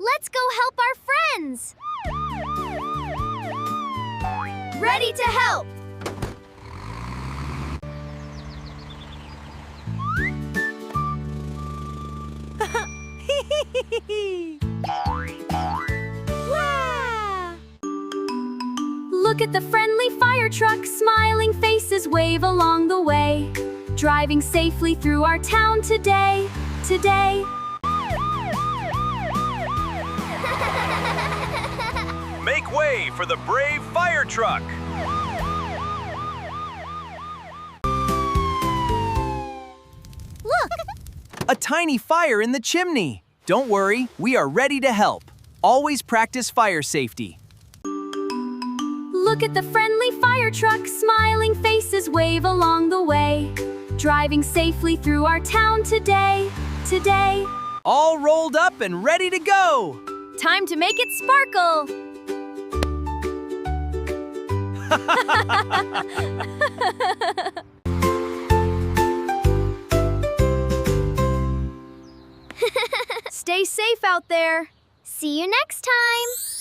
Let's go help our friends! Ready to help! Wow! Look at the friendly fire truck, smiling faces wave along the way. Driving safely through our town today. Make way for the brave fire truck! Look! A tiny fire in the chimney. Don't worry, we are ready to help. Always practice fire safety. Look at the friendly fire truck, smiling faces wave along the way. Driving safely through our town today. All rolled up and ready to go. Time to make it sparkle! Stay safe out there. See you next time.